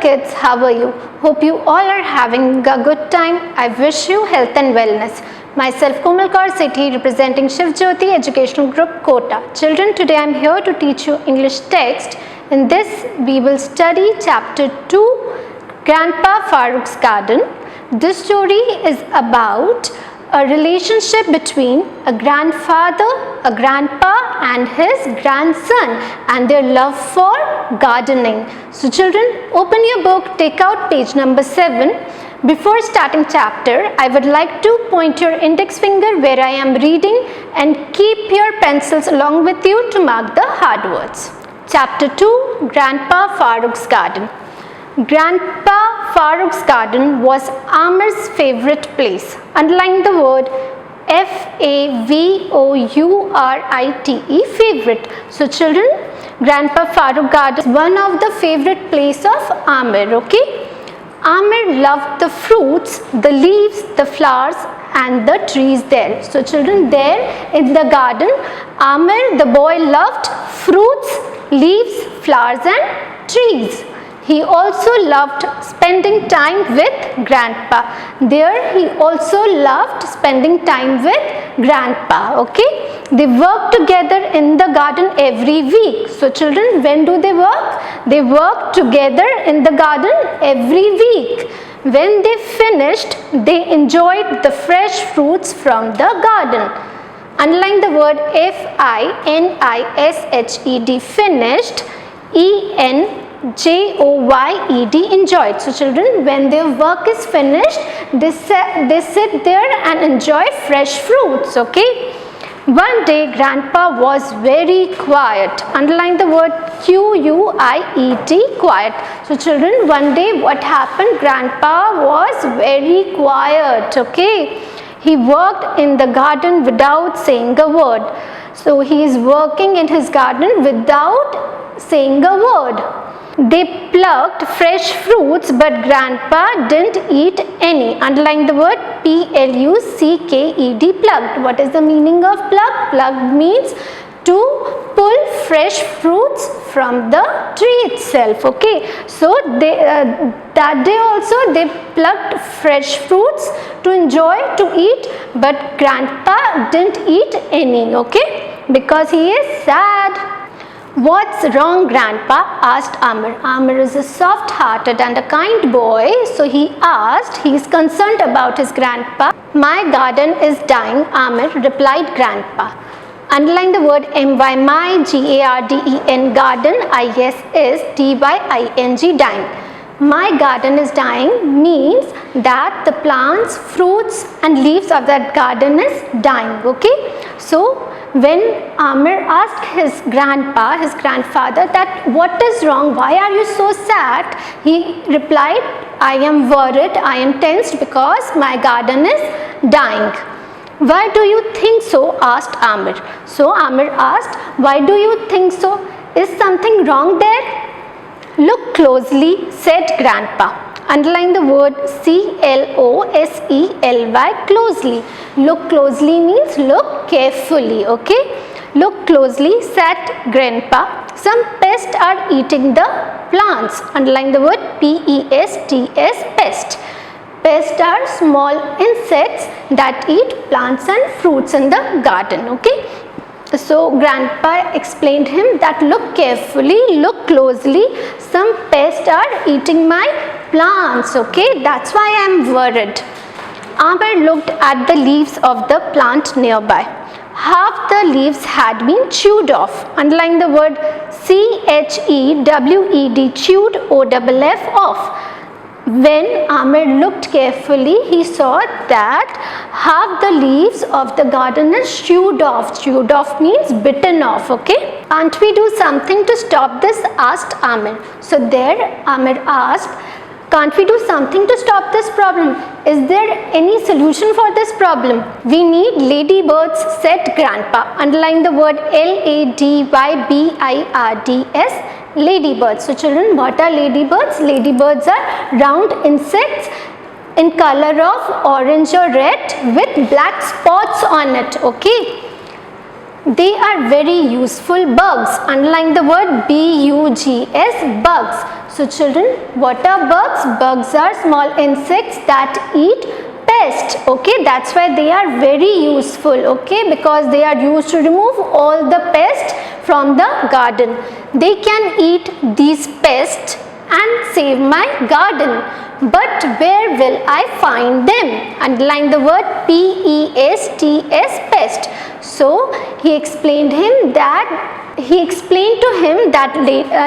kids, how are you? Hope you all are having a good time. I wish you health and wellness. Myself Komal Kaur Sethi, representing Shiv Jyoti Educational Group, Kota. Children, today I am here to teach you English text. In this, we will study chapter 2, Grandpa Farouk's Garden. This story is about a relationship between a grandfather, a grandpa and his grandson and their love for gardening. So children, open your book, take out page number 7. Before starting chapter, I would like to point your index finger where I am reading and keep your pencils along with you to mark the hard words. Chapter 2, Grandpa Farouk's Garden. Grandpa Farouk's garden was Amir's favorite place. Underline the word F-A-V-O-U-R-I-T-E, favorite. So children, Grandpa Farouk garden is one of the favorite place of Amir, okay? Amir loved the fruits, the leaves, the flowers and the trees there. So children, there in the garden, Amir, the boy, loved fruits, leaves, flowers and trees. He also loved spending time with Grandpa. There he also loved spending time with Grandpa, okay? They work together in the garden every week. So children, when do they work? They work together in the garden every week. When they finished, they enjoyed the fresh fruits from the garden. Underline the word F-I-N-I-S-H-E-D, finished, E-N-J-O-Y-E-D, enjoyed. So children, when their work is finished, they sit there and enjoy fresh fruits, okay? One day, Grandpa was very quiet. Underline the word Q-U-I-E-T, quiet. So children, one day what happened? Grandpa was very quiet, okay? He worked in the garden without saying a word. So he is working in his garden without saying a word. They plucked fresh fruits, but Grandpa didn't eat any. Underline the word P-L-U-C-K-E-D, plucked. What is the meaning of plucked? Plucked means to pull fresh fruits from the tree itself, okay? So that day also they plucked fresh fruits to enjoy, to eat, but Grandpa didn't eat any, okay? Because he is sad. What's wrong, Grandpa? Asked Amir. Amir is a soft-hearted and a kind boy, so he asked, he is concerned about his grandpa. My garden is dying, Amir replied. Grandpa. Underline the word M-Y, my, G-A-R-D-E-N, garden, I-S-S-D-Y-I-N-G, dying. My garden is dying means that the plants, fruits and leaves of that garden is dying, okay? So when Amir asked his grandpa, his grandfather, that what is wrong, why are you so sad? He replied, I am worried, I am tensed because my garden is dying. Why do you think so? Asked Amir. So Amir asked, why do you think so? Is something wrong there? Look closely, said Grandpa. Underline the word C-L-O-S-E-L-Y, closely. Look closely means look carefully, okay? Look closely, said Grandpa. Some pests are eating the plants. Underline the word P-E-S-T-S, pest. Pests are small insects that eat plants and fruits in the garden, okay? So Grandpa explained him that look carefully, look closely, some pests are eating my plants, okay? That's why I am worried. Amir looked at the leaves of the plant nearby. Half the leaves had been chewed off. Underline the word C-H-E-W-E-D, chewed, O-F-F, off. When Amir looked carefully, he saw that half the leaves of the garden is chewed off. Chewed off means bitten off, okay? Can't we do something to stop this? Asked Amir. So there Amir asked, can't we do something to stop this problem? Is there any solution for this problem? We need ladybirds, said Grandpa. Underline the word L-A-D-Y-B-I-R-D-S, ladybirds. So children, what are ladybirds? Ladybirds are round insects in color of orange or red with black spots on it, okay? They are very useful bugs. Underline the word B-U-G-S, bugs. So children, what are bugs? Bugs are small insects that eat pests. Okay, that's why they are very useful. Okay, because they are used to remove all the pests from the garden. They can eat these pests and save my garden. But where will I find them? Underline the word P-E-S-T-S, pest. So he explained to him that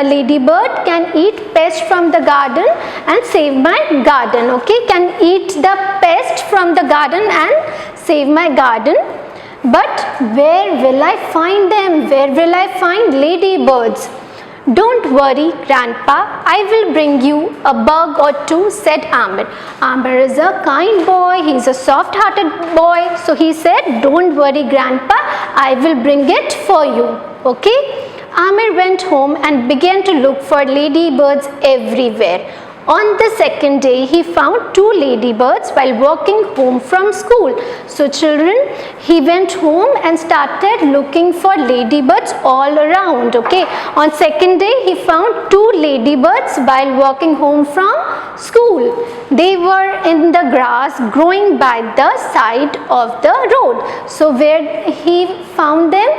ladybird can eat pest from the garden and save my garden. Okay, can eat the pest from the garden and save my garden. But where will I find them? Where will I find ladybirds? Don't worry, Grandpa, I will bring you a bug or two, said Amir. Amir is a kind boy, he is a soft-hearted boy. So he said, don't worry, Grandpa, I will bring it for you. Okay? Amir went home and began to look for ladybirds everywhere. On the second day, he found 2 ladybirds while walking home from school. So children, he went home and started looking for ladybirds all around. Okay. On second day, he found 2 ladybirds while walking home from school. They were in the grass growing by the side of the road. So where he found them,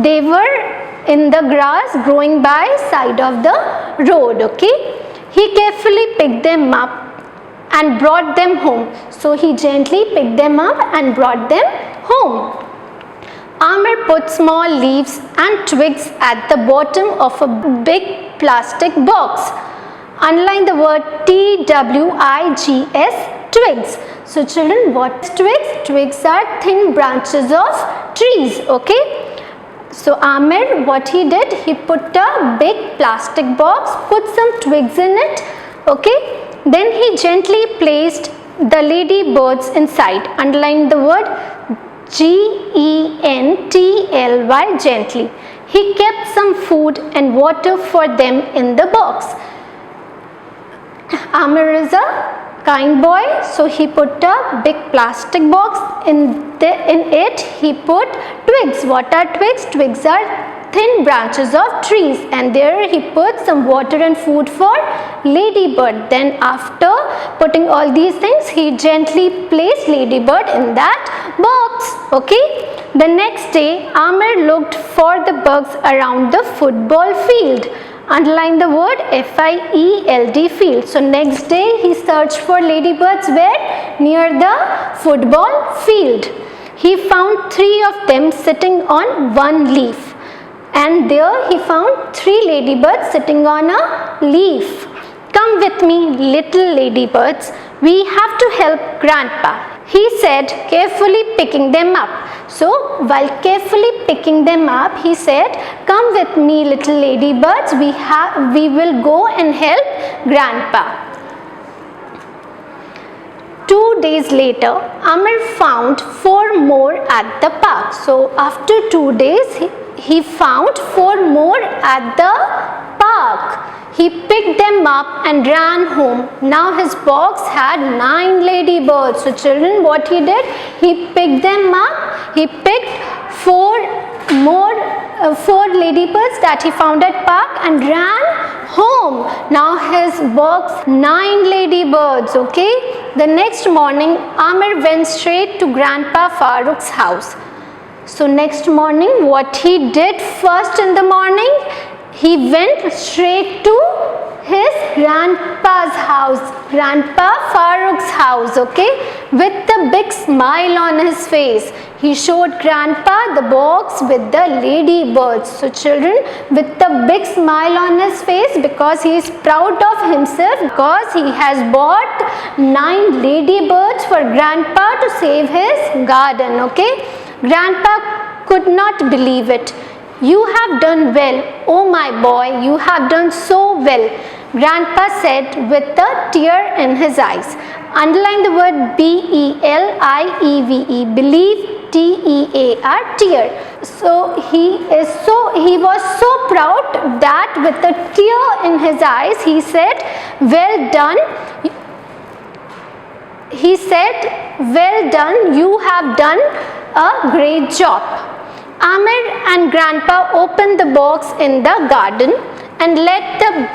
they were in the grass growing by side of the road. Okay. He carefully picked them up and brought them home. So he gently picked them up and brought them home. Amir put small leaves and twigs at the bottom of a big plastic box. Underline the word T-W-I-G-S, twigs. So children, what is twigs? Twigs are thin branches of trees. Okay. So Amir, what he did, he put a big plastic box, put some twigs in it. Okay. Then he gently placed the ladybirds inside. Underline the word G-E-N-T-L-Y, gently. He kept some food and water for them in the box. Amir is a kind boy, so he put a big plastic box. In it he put twigs. What are twigs? Twigs are thin branches of trees, and there he put some water and food for ladybird. Then after putting all these things, he gently placed ladybird in that box. Okay. The next day, Amir looked for the bugs around the football field. Underline the word F-I-E-L-D, field. So next day he searched for ladybirds where? Near the football field. He found 3 of them sitting on one leaf. And there he found 3 ladybirds sitting on a leaf. Come with me, little ladybirds. We have to help Grandpa, he said, carefully picking them up. So while carefully picking them up, he said, come with me, little ladybirds. We will go and help Grandpa. 2 days later, Amir found 4 more at the park. So after 2 days, he found 4 more at the park. He picked them up and ran home. Now his box had 9 ladybirds. So children, what he did? He picked them up. He picked 4 ladybirds that he found at park and ran home. Now his box 9 ladybirds. Okay. The next morning, Amir went straight to Grandpa Farouk's house. So next morning, what he did first in the morning? He went straight to his grandpa's house, Grandpa Farouk's house, okay, with a big smile on his face. He showed Grandpa the box with the ladybirds. So children, with a big smile on his face, because he is proud of himself, because he has bought 9 ladybirds for Grandpa to save his garden, okay. Grandpa could not believe it. You have done well, oh my boy, you have done so well, Grandpa said with a tear in his eyes. Underline the word B-E-L-I-E-V-E, believe, T-E-A-R, tear. So he was so proud that with a tear in his eyes, he said, well done. He said, well done, you have done a great job. Amir and Grandpa opened the box in the garden and let the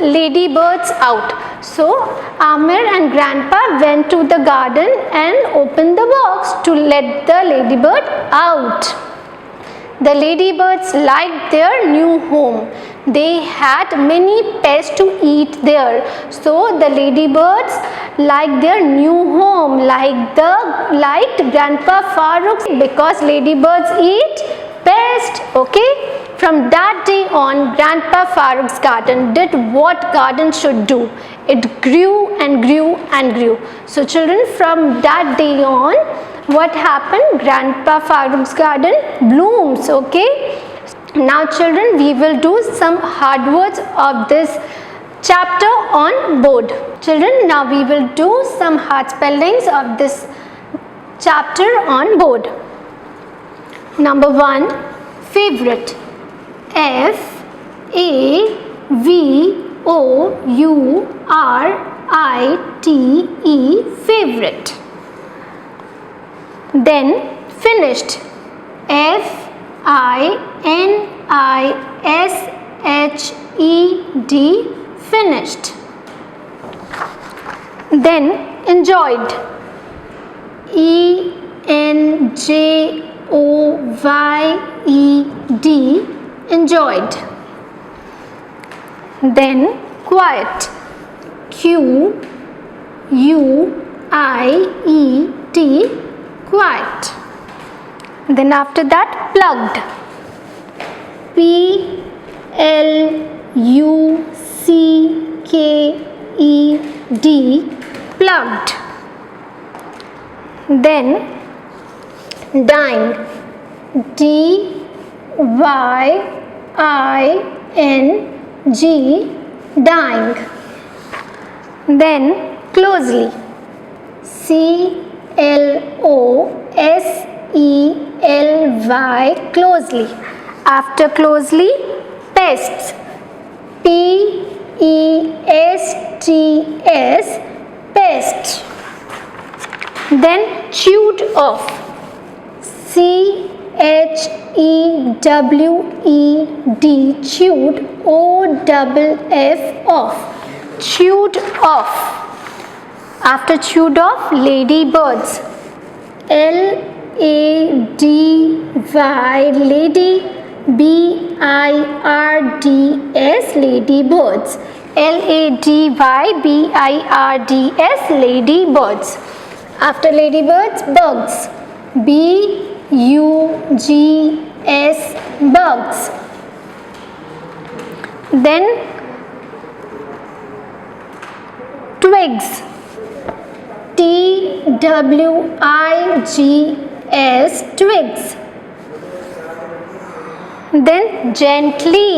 ladybirds out. So Amir and grandpa went to the garden and opened the box to let the ladybird out. The ladybirds liked their new home. They had many pests to eat there. So the ladybirds liked their new home, liked Grandpa Farouk, because ladybirds eat pests. Okay. From that day on, Grandpa Farouk's garden did what garden should do. It grew and grew and grew. So children, from that day on, what happened? Grandpa Farouk's garden blooms. Okay. Now children, we will do some hard words of this chapter on board. Children, now we will do some hard spellings of this chapter on board. Number 1, favorite. F-A-V-O-U-R-I-T-E, favorite. Then finished. F-I-N-I-S-H-E-D, finished. Then enjoyed. E-N-J-O-Y-E-D, enjoyed. Then quiet. Q-U-I-E-T, quiet. Then after that, plugged. P-L-U-C-K-E-D, plugged. Then dying. D-Y-I-N-G, dying. Then closely. C-L-O-S-E-L-Y, closely. After closely, pests. P-E-S-T-S, pest. Then chewed off. C-H-E-W-E-D, chewed, O-F-F, off, chewed off. After chewed off, ladybirds. L-A-D-Y, lady, B-I-R-D-S, ladybirds. L-A-D-Y-B-I-R-D-S, ladybirds. After ladybirds, bugs. B-U-G-S, bugs. Then twigs. T-W-I-G-S, twigs. Then gently.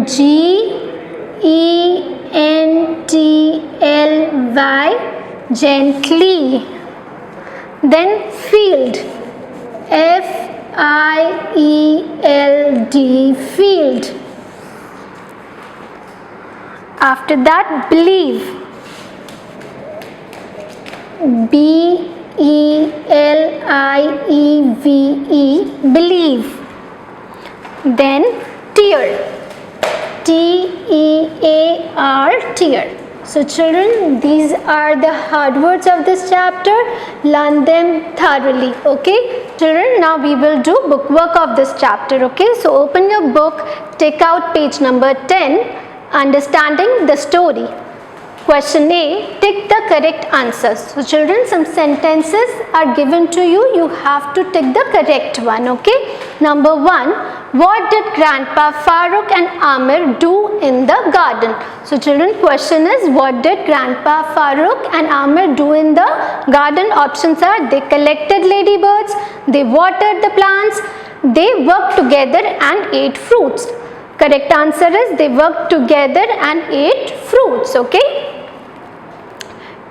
G-E-N-T-L-Y, gently. Then field. F-I-E-L-D, field. After that, believe. B-E-L-I-E-V-E, believe. Then tear. T-E-A-R, tear. So children, these are the hard words of this chapter. Learn them thoroughly. Okay children, now we will do bookwork of this chapter. Okay, so open your book, take out page number 10, understanding the story. Question A, tick the correct answers. So children, some sentences are given to you. You have to tick the correct one. Okay. Number 1, what did Grandpa Farouk and Amir do in the garden? So children, question is, what did Grandpa Farouk and Amir do in the garden? Options are, they collected ladybirds, they watered the plants, they worked together and ate fruits. Correct answer is, they worked together and ate fruits. Okay.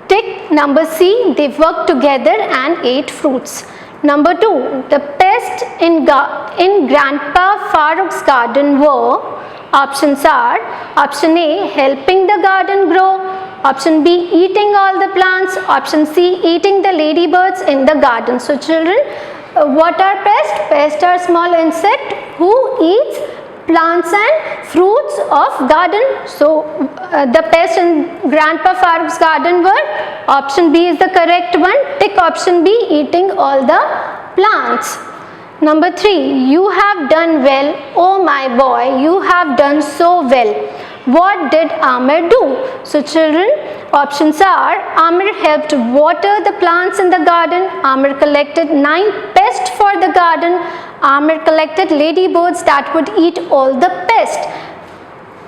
Tick number C, they worked together and ate fruits. Number 2, the pests in Grandpa Farouk's garden were, options are, option A, helping the garden grow, option B, eating all the plants, option C, eating the ladybirds in the garden. So children, what are pests? Pests are small insect who eats plants and fruits of garden. So the pests in Grandpa Farouk's garden were, option B is the correct one. Tick option B, eating all the plants. Number 3, you have done well, oh my boy, you have done so well. What did Amir do? So children, options are, Amir helped water the plants in the garden, Amir collected 9 pests for the garden, Amir collected ladybirds that would eat all the pests.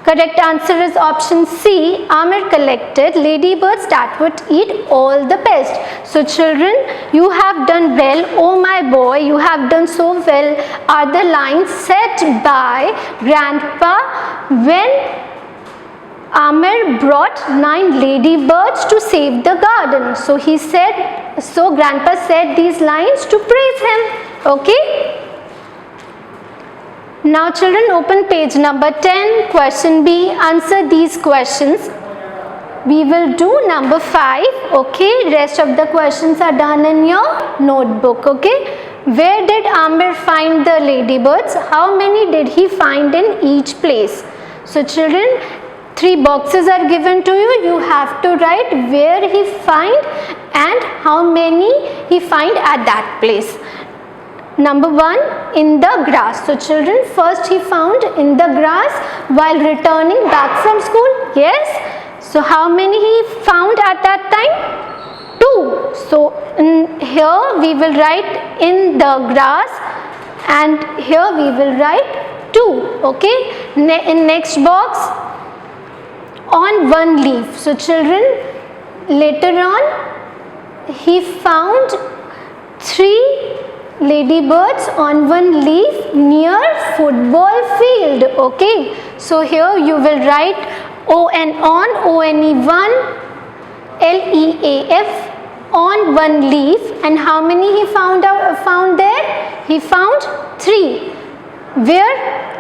Correct answer is option C, Amir collected ladybirds that would eat all the pests. So children, you have done well, oh my boy, you have done so well are the lines said by Grandpa when Amir brought 9 ladybirds to save the garden. So Grandpa said these lines to praise him. Okay. Now children, open page number 10, question B, answer these questions. We will do number 5, okay, rest of the questions are done in your notebook, okay. Where did Amir find the ladybirds? How many did he find in each place? So children, 3 boxes are given to you, you have to write where he find and how many he find at that place. Number 1, in the grass. So children, first he found in the grass while returning back from school. Yes. So how many he found at that time? 2. So here we will write in the grass and here we will write 2. Okay. In next box, on one leaf. So children, later on he found 3 ladybirds on one leaf near football field. Okay, so here you will write ONE1 LEAF on one leaf, and how many he found there? He found 3. Where?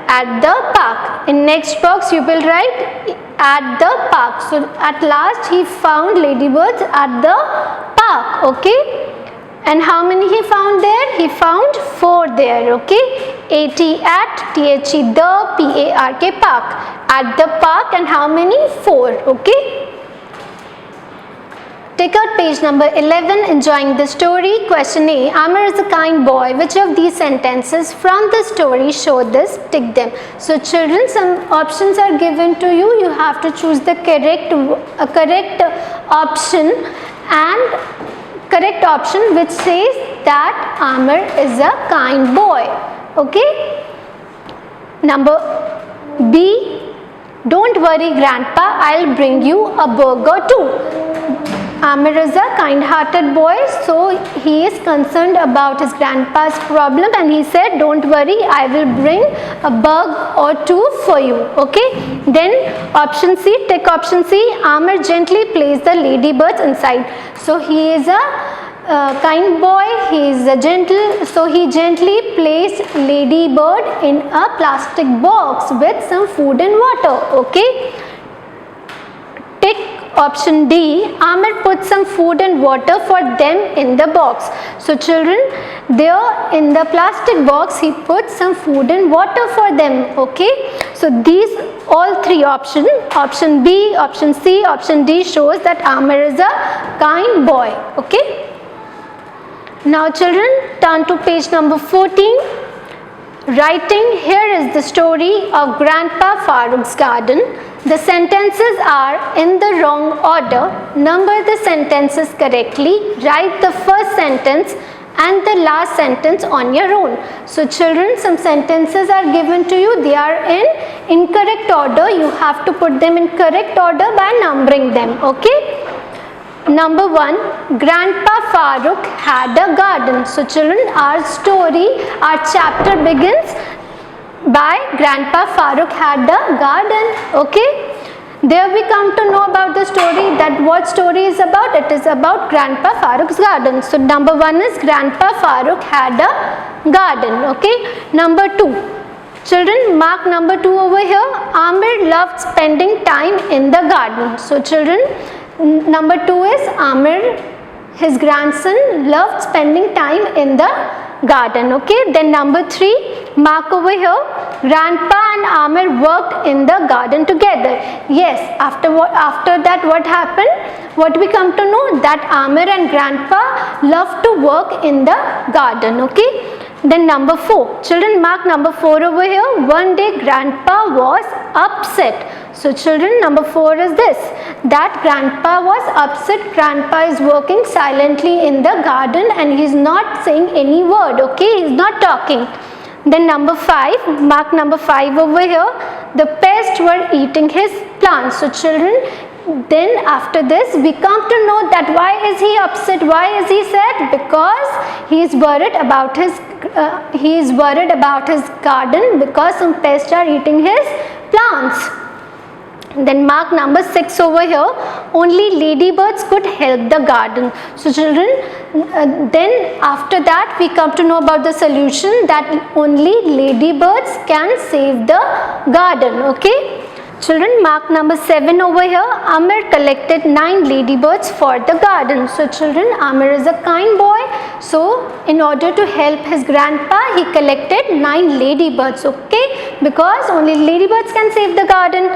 At the park. In next box you will write at the park. So at last he found ladybirds at the park. Okay. And how many he found there? He found 4 there, okay. AT at, THE the, PARK park. At the park, and how many? 4, okay. Take out page number 11, enjoying the story. Question A, Amir is a kind boy. Which of these sentences from the story show this? Tick them. So children, some options are given to you. You have to choose the correct option, and correct option which says that Amir is a kind boy. Okay. Number B, don't worry Grandpa, I'll bring you a burger too. Amir is a kind-hearted boy, so he is concerned about his grandpa's problem, and he said, don't worry, I will bring a bug or 2 for you. Okay. Then option C, take option C, Amir gently placed the ladybirds inside. So he is a kind boy, he is a gentle, so he gently placed ladybird in a plastic box with some food and water. Okay. Tick option D, Amir put some food and water for them in the box. So children, there in the plastic box he put some food and water for them. Okay. So these all 3 options, option B, option C, option D shows that Amir is a kind boy. Okay. Now children, turn to page number 14. Writing, here is the story of Grandpa Farouk's garden. The sentences are in the wrong order. Number the sentences correctly. Write the first sentence and the last sentence on your own. So children, some sentences are given to you. They are in incorrect order. You have to put them in correct order by numbering them. Okay. Number 1, Grandpa Farouk had a garden. So children, our story, our chapter begins by Grandpa Farouk had a garden. Okay. There we come to know about the story, that what story is about. It is about Grandpa Farouk's garden. So number 1 is Grandpa Farouk had a garden. Okay. Number 2, children, mark number 2 over here. Amir loved spending time in the garden. So children, number 2 is Amir, his grandson, loved spending time in the garden. Okay, then number 3, mark over here, Grandpa and Amir worked in the garden together. Yes, after that what happened? What we come to know? That Amir and Grandpa love to work in the garden. Okay. Then number 4, children, mark number 4 over here. One day Grandpa was upset. So children, number 4 is this, that Grandpa was upset. Grandpa is working silently in the garden and he is not saying any word. Okay, he is not talking. Then number 5, mark number 5 over here. The pests were eating his plants. So children, then after this we come to know that why is he upset, why is he sad? Because he is worried about his garden, because some pests are eating his plants. Then mark number 6 over here, only ladybirds could help the garden. So children, then after that we come to know about the solution, that only ladybirds can save the garden. Okay. Children, mark number 7 over here, Amir collected 9 ladybirds for the garden. So children, Amir is a kind boy. So in order to help his grandpa, he collected 9 ladybirds. Okay, because only ladybirds can save the garden.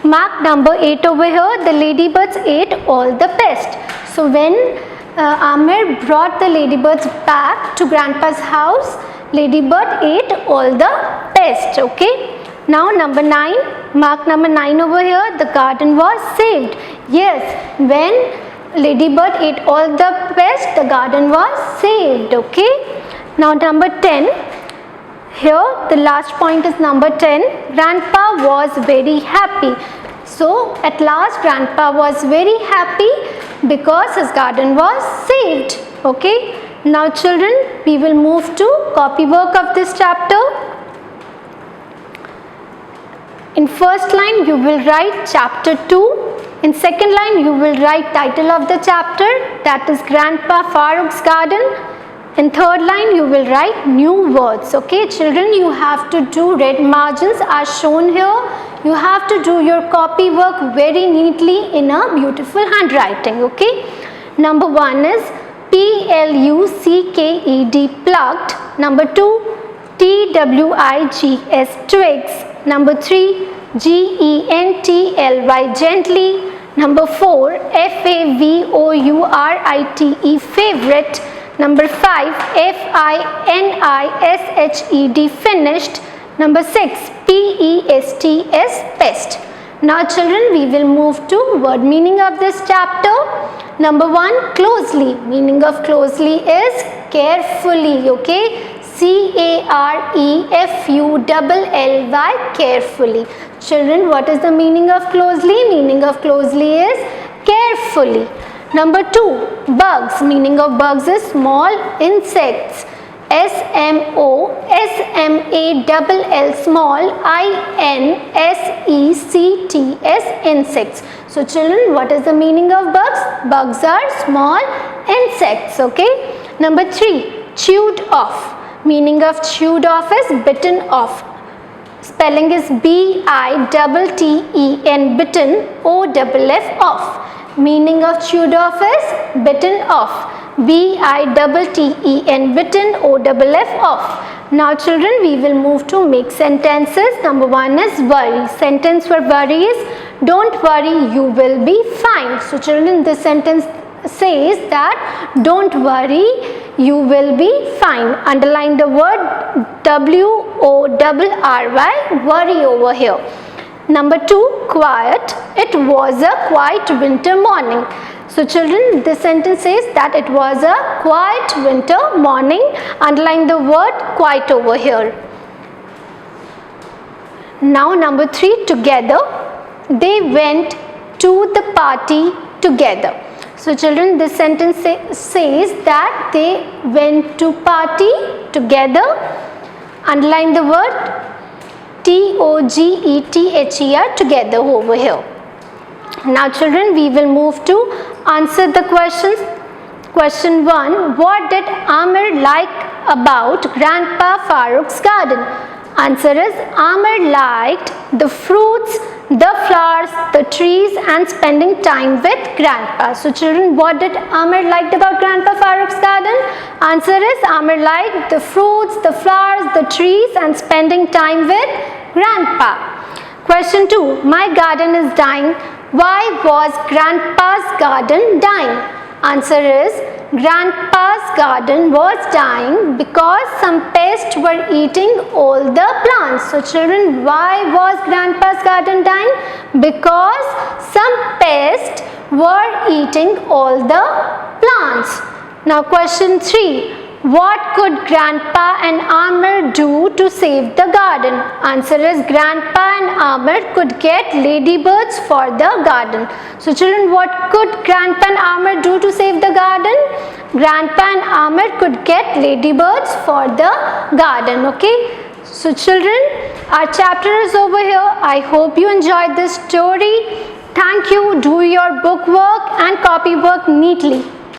Mark number 8 over here, the ladybirds ate all the pests. So when Amir brought the ladybirds back to grandpa's house, ladybird ate all the pests. Okay. Now number 9, mark number 9 over here, the garden was saved. Yes, when ladybird ate all the pests, the garden was saved. Okay. Now number 10, here the last point is number 10, Grandpa was very happy. So at last Grandpa was very happy because his garden was saved. Okay. Now children, we will move to copywork of this chapter. In first line you will write chapter 2. In second line you will write title of the chapter, that is Grandpa Farouk's garden. In third line you will write new words. Okay children, you have to do red margins as shown here. You have to do your copy work very neatly in a beautiful handwriting. Okay. Number 1 is PLUCKED, plucked. Number 2, TWIGS, twigs. Number 3, GENTLY, gently. Number 4, FAVOURITE, favorite. Number 5, FINISHED, finished. Number 6, PESTS, pest. Now children, we will move to word meaning of this chapter. Number 1, closely. Meaning of closely is carefully. Okay. CAREFULLY, carefully. Children, what is the meaning of closely? Meaning of closely is carefully. Number 2, bugs. Meaning of bugs is small insects. SMOSMALL, small, INSECTS, insects. So children, what is the meaning of bugs? Bugs are small insects. Okay. Number 3, chewed off. Meaning of chewed off is bitten off. Spelling is BITTEN, bitten, OFF, off. Meaning of chewed off is bitten off. BITTEN, bitten, OFF, off. Now children, we will move to make sentences. Number 1 is worry. Sentence for worry is, don't worry, you will be fine. So children, this sentence says that don't worry, you will be fine. Underline the word WORRY, worry over here. Number 2, quiet. It was a quiet winter morning. So children, this sentence says that it was a quiet winter morning. Underline the word quiet over here. Now number 3, together. They went to the party together. So children, this sentence says that they went to party together. Underline the word TOGETHER, together over here. Now children, we will move to answer the questions. Question 1, what did Amir like about Grandpa Farouk's garden? Answer is, Amir liked the fruits the flowers, the trees, and spending time with grandpa. So children, what did Amir liked about Grandpa Farouk's garden? Answer is Amir liked the fruits, the flowers, the trees, and spending time with grandpa. Question 2. My garden is dying. Why was Grandpa's garden dying? Answer is Grandpa's garden was dying because some pests were eating all the plants. So children, why was Grandpa's garden dying? Because some pests were eating all the plants. Now question 3. What could Grandpa and Amir do to save the garden? Answer is Grandpa and Amir could get ladybirds for the garden. So children, what could Grandpa and Amir do to save the garden? Grandpa and Amir could get ladybirds for the garden. Okay. So children, our chapter is over here. I hope you enjoyed this story. Thank you. Do your book work and copy work neatly.